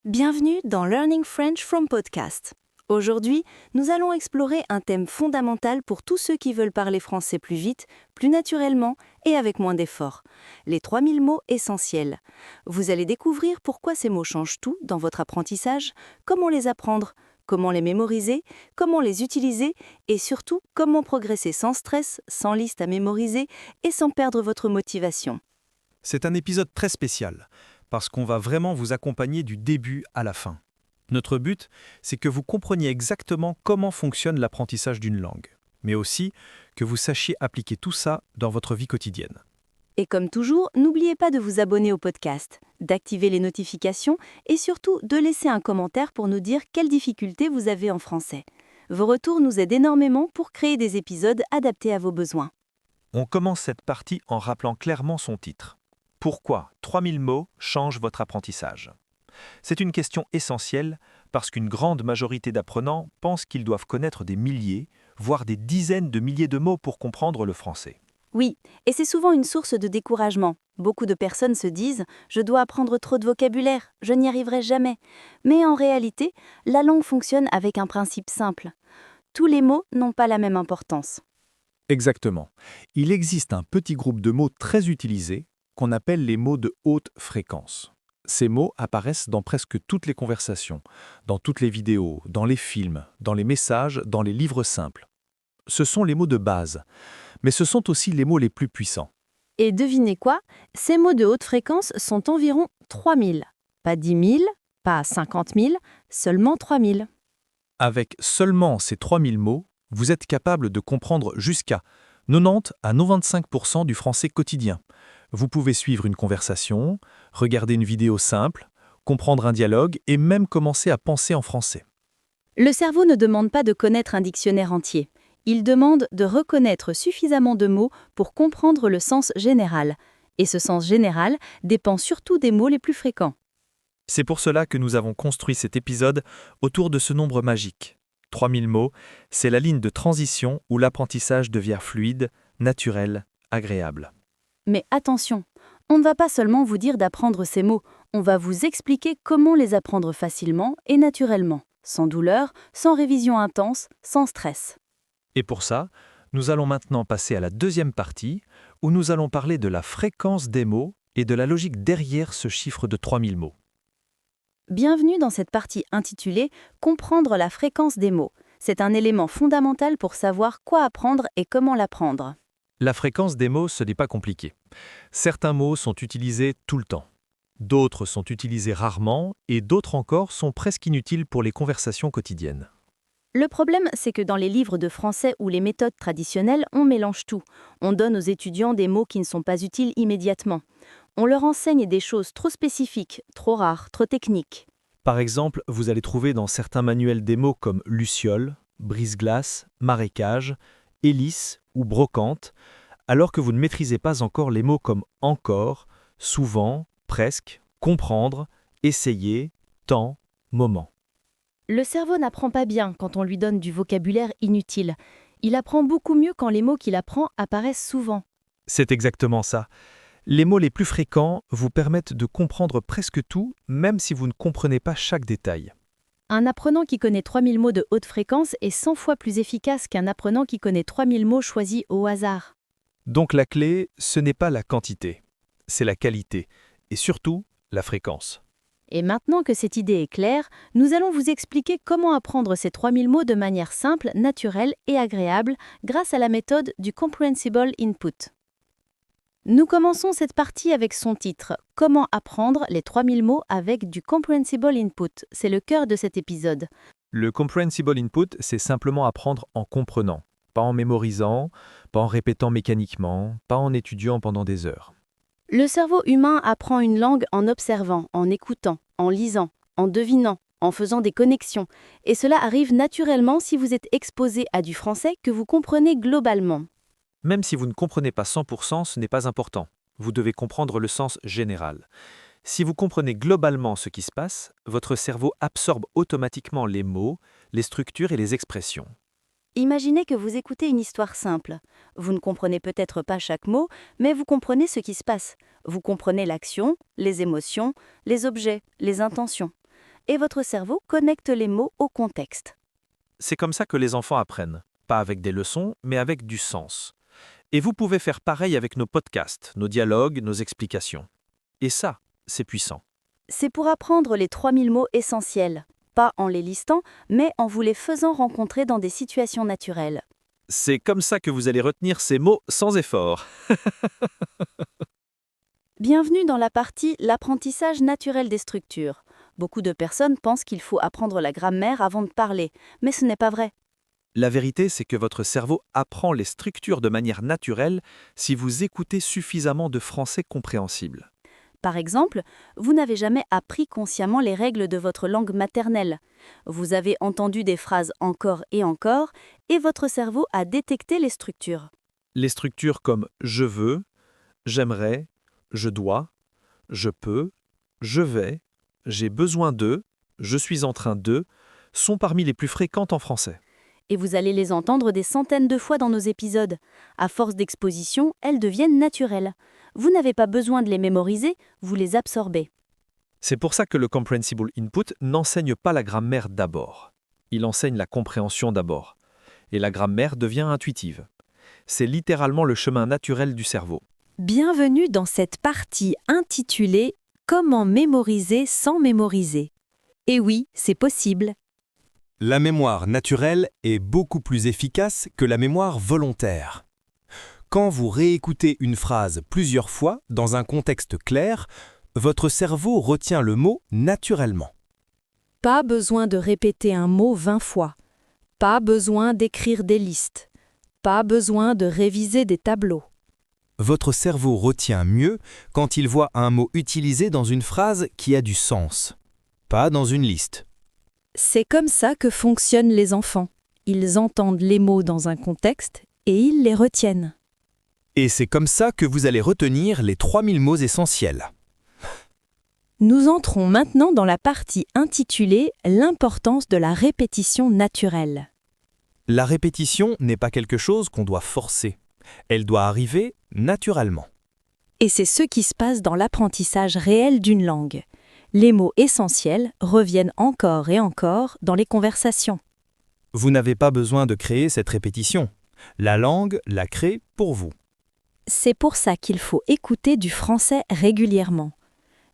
Bienvenue dans Learning French from Podcast. Aujourd'hui, nous allons explorer un thème fondamental pour tous ceux qui veulent parler français plus vite, plus naturellement et avec moins d'efforts. Les 3000 mots essentiels. Vous allez découvrir pourquoi ces mots changent tout dans votre apprentissage, comment les apprendre, comment les mémoriser, comment les utiliser et surtout comment progresser sans stress, sans liste à mémoriser et sans perdre votre motivation. C'est un épisode très spécial, parce qu'on va vraiment vous accompagner du début à la fin. Notre but, c'est que vous compreniez exactement comment fonctionne l'apprentissage d'une langue, mais aussi que vous sachiez appliquer tout ça dans votre vie quotidienne. Et comme toujours, n'oubliez pas de vous abonner au podcast, d'activer les notifications et surtout de laisser un commentaire pour nous dire quelles difficultés vous avez en français. Vos retours nous aident énormément pour créer des épisodes adaptés à vos besoins. On commence cette partie en rappelant clairement son titre. Pourquoi 3000 mots changent votre apprentissage ? C'est une question essentielle parce qu'une grande majorité d'apprenants pensent qu'ils doivent connaître des milliers, voire des dizaines de milliers de mots pour comprendre le français. Oui, et c'est souvent une source de découragement. Beaucoup de personnes se disent « je dois apprendre trop de vocabulaire, je n'y arriverai jamais ». Mais en réalité, la langue fonctionne avec un principe simple. Tous les mots n'ont pas la même importance. Exactement. Il existe un petit groupe de mots très utilisés qu'on appelle les mots de haute fréquence. Ces mots apparaissent dans presque toutes les conversations, dans toutes les vidéos, dans les films, dans les messages, dans les livres simples. Ce sont les mots de base, mais ce sont aussi les mots les plus puissants. Et devinez quoi? Ces mots de haute fréquence sont environ 3000. Pas 10 000, pas 50 000, seulement 3000. Avec seulement ces 3000 mots, vous êtes capable de comprendre jusqu'à 90 à 95% du français quotidien. Vous pouvez suivre une conversation, regarder une vidéo simple, comprendre un dialogue et même commencer à penser en français. Le cerveau ne demande pas de connaître un dictionnaire entier. Il demande de reconnaître suffisamment de mots pour comprendre le sens général. Et ce sens général dépend surtout des mots les plus fréquents. C'est pour cela que nous avons construit cet épisode autour de ce nombre magique. 3000 mots, c'est la ligne de transition où l'apprentissage devient fluide, naturel, agréable. Mais attention, on ne va pas seulement vous dire d'apprendre ces mots, on va vous expliquer comment les apprendre facilement et naturellement, sans douleur, sans révision intense, sans stress. Et pour ça, nous allons maintenant passer à la deuxième partie, où nous allons parler de la fréquence des mots et de la logique derrière ce chiffre de 3000 mots. Bienvenue dans cette partie intitulée « Comprendre la fréquence des mots ». C'est un élément fondamental pour savoir quoi apprendre et comment l'apprendre. La fréquence des mots, ce n'est pas compliqué. Certains mots sont utilisés tout le temps. D'autres sont utilisés rarement et d'autres encore sont presque inutiles pour les conversations quotidiennes. Le problème, c'est que dans les livres de français ou les méthodes traditionnelles, on mélange tout. On donne aux étudiants des mots qui ne sont pas utiles immédiatement. On leur enseigne des choses trop spécifiques, trop rares, trop techniques. Par exemple, vous allez trouver dans certains manuels des mots comme luciole, brise-glace, marécage, hélice ou brocante, alors que vous ne maîtrisez pas encore les mots comme encore, souvent, presque, comprendre, essayer, temps, moment. Le cerveau n'apprend pas bien quand on lui donne du vocabulaire inutile. Il apprend beaucoup mieux quand les mots qu'il apprend apparaissent souvent. C'est exactement ça. Les mots les plus fréquents vous permettent de comprendre presque tout, même si vous ne comprenez pas chaque détail. Un apprenant qui connaît 3000 mots de haute fréquence est 100 fois plus efficace qu'un apprenant qui connaît 3000 mots choisis au hasard. Donc la clé, ce n'est pas la quantité, c'est la qualité, et surtout la fréquence. Et maintenant que cette idée est claire, nous allons vous expliquer comment apprendre ces 3000 mots de manière simple, naturelle et agréable grâce à la méthode du Comprehensible Input. Nous commençons cette partie avec son titre « Comment apprendre les 3000 mots avec du Comprehensible Input ». C'est le cœur de cet épisode. Le Comprehensible Input, c'est simplement apprendre en comprenant, pas en mémorisant, pas en répétant mécaniquement, pas en étudiant pendant des heures. Le cerveau humain apprend une langue en observant, en écoutant, en lisant, en devinant, en faisant des connexions. Et cela arrive naturellement si vous êtes exposé à du français que vous comprenez globalement. Même si vous ne comprenez pas 100%, ce n'est pas important. Vous devez comprendre le sens général. Si vous comprenez globalement ce qui se passe, votre cerveau absorbe automatiquement les mots, les structures et les expressions. Imaginez que vous écoutez une histoire simple. Vous ne comprenez peut-être pas chaque mot, mais vous comprenez ce qui se passe. Vous comprenez l'action, les émotions, les objets, les intentions. et votre cerveau connecte les mots au contexte. C'est comme ça que les enfants apprennent, pas avec des leçons, mais avec du sens. Et vous pouvez faire pareil avec nos podcasts, nos dialogues, nos explications. Et ça, c'est puissant. C'est pour apprendre les 3000 mots essentiels, pas en les listant, mais en vous les faisant rencontrer dans des situations naturelles. C'est comme ça que vous allez retenir ces mots sans effort. Bienvenue dans la partie l'apprentissage naturel des structures. Beaucoup de personnes pensent qu'il faut apprendre la grammaire avant de parler, mais ce n'est pas vrai. La vérité, c'est que votre cerveau apprend les structures de manière naturelle si vous écoutez suffisamment de français compréhensible. Par exemple, vous n'avez jamais appris consciemment les règles de votre langue maternelle. Vous avez entendu des phrases encore, et votre cerveau a détecté les structures. Les structures comme je veux, j'aimerais, je dois, je peux, je vais, j'ai besoin de, je suis en train de, sont parmi les plus fréquentes en français. Et vous allez les entendre des centaines de fois dans nos épisodes. À force d'exposition, elles deviennent naturelles. Vous n'avez pas besoin de les mémoriser, vous les absorbez. C'est pour ça que le Comprehensible Input n'enseigne pas la grammaire d'abord. Il enseigne la compréhension d'abord. Et la grammaire devient intuitive. C'est littéralement le chemin naturel du cerveau. Bienvenue dans cette partie intitulée « Comment mémoriser sans mémoriser ». Et oui, c'est possible. La mémoire naturelle est beaucoup plus efficace que la mémoire volontaire. Quand vous réécoutez une phrase plusieurs fois dans un contexte clair, votre cerveau retient le mot naturellement. Pas besoin de répéter un mot 20 fois. Pas besoin d'écrire des listes. Pas besoin de réviser des tableaux. Votre cerveau retient mieux quand il voit un mot utilisé dans une phrase qui a du sens, pas dans une liste. C'est comme ça que fonctionnent les enfants. Ils entendent les mots dans un contexte et ils les retiennent. Et c'est comme ça que vous allez retenir les 3000 mots essentiels. Nous entrons maintenant dans la partie intitulée « L'importance de la répétition naturelle ». La répétition n'est pas quelque chose qu'on doit forcer. Elle doit arriver naturellement. Et c'est ce qui se passe dans l'apprentissage réel d'une langue. Les mots essentiels reviennent encore et encore dans les conversations. Vous n'avez pas besoin de créer cette répétition. La langue la crée pour vous. C'est pour ça qu'il faut écouter du français régulièrement.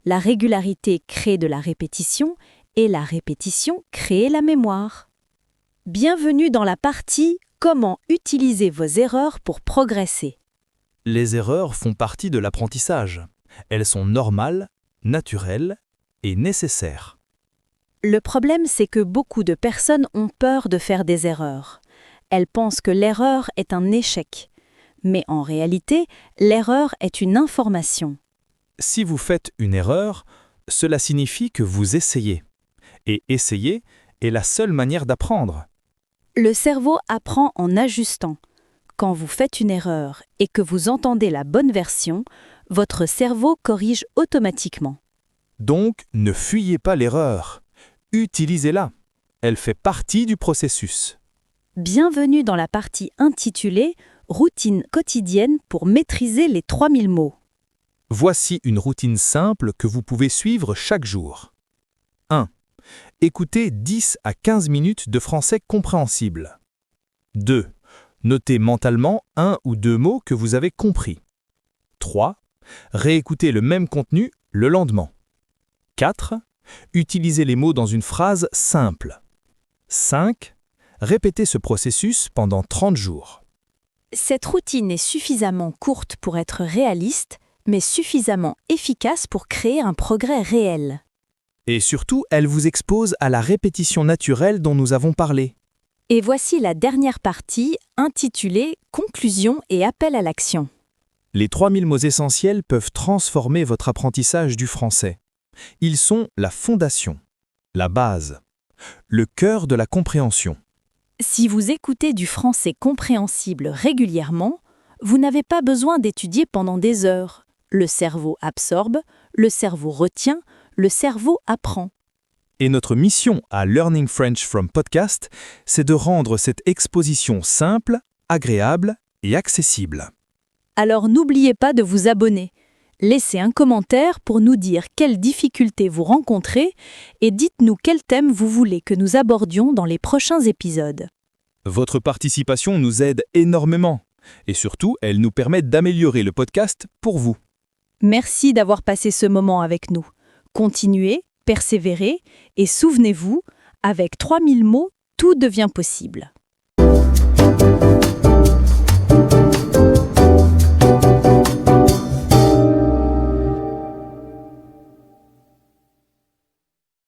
La régularité crée de la répétition et la répétition crée la mémoire. Bienvenue dans la partie « Comment utiliser vos erreurs pour progresser ». Les erreurs font partie de l'apprentissage. Elles sont normales, naturelles et nécessaires. Le problème, c'est que beaucoup de personnes ont peur de faire des erreurs. Elles pensent que l'erreur est un échec. Mais en réalité, l'erreur est une information. Si vous faites une erreur, cela signifie que vous essayez. Et essayer est la seule manière d'apprendre. Le cerveau apprend en ajustant. Quand vous faites une erreur et que vous entendez la bonne version, votre cerveau corrige automatiquement. Donc, ne fuyez pas l'erreur. Utilisez-la. Elle fait partie du processus. Bienvenue dans la partie intitulée « Routine quotidienne pour maîtriser les 3000 mots ». Voici une routine simple que vous pouvez suivre chaque jour. 1. Écoutez 10 à 15 minutes de français compréhensible. 2. Notez mentalement un ou deux mots que vous avez compris. 3. Réécoutez le même contenu le lendemain. 4. Utilisez les mots dans une phrase simple. 5. Répétez ce processus pendant 30 jours. Cette routine est suffisamment courte pour être réaliste, mais suffisamment efficace pour créer un progrès réel. Et surtout, elle vous expose à la répétition naturelle dont nous avons parlé. Et voici la dernière partie, intitulée « Conclusion et appel à l'action ». Les 3000 mots essentiels peuvent transformer votre apprentissage du français. Ils sont la fondation, la base, le cœur de la compréhension. Si vous écoutez du français compréhensible régulièrement, vous n'avez pas besoin d'étudier pendant des heures. Le cerveau absorbe, le cerveau retient, le cerveau apprend. Et notre mission à Learning French from Podcast, c'est de rendre cette exposition simple, agréable et accessible. Alors n'oubliez pas de vous abonner. Laissez un commentaire pour nous dire quelles difficultés vous rencontrez et dites-nous quel thème vous voulez que nous abordions dans les prochains épisodes. Votre participation nous aide énormément et surtout, elle nous permet d'améliorer le podcast pour vous. Merci d'avoir passé ce moment avec nous. Continuez, persévérez et souvenez-vous, avec 3000 mots, tout devient possible.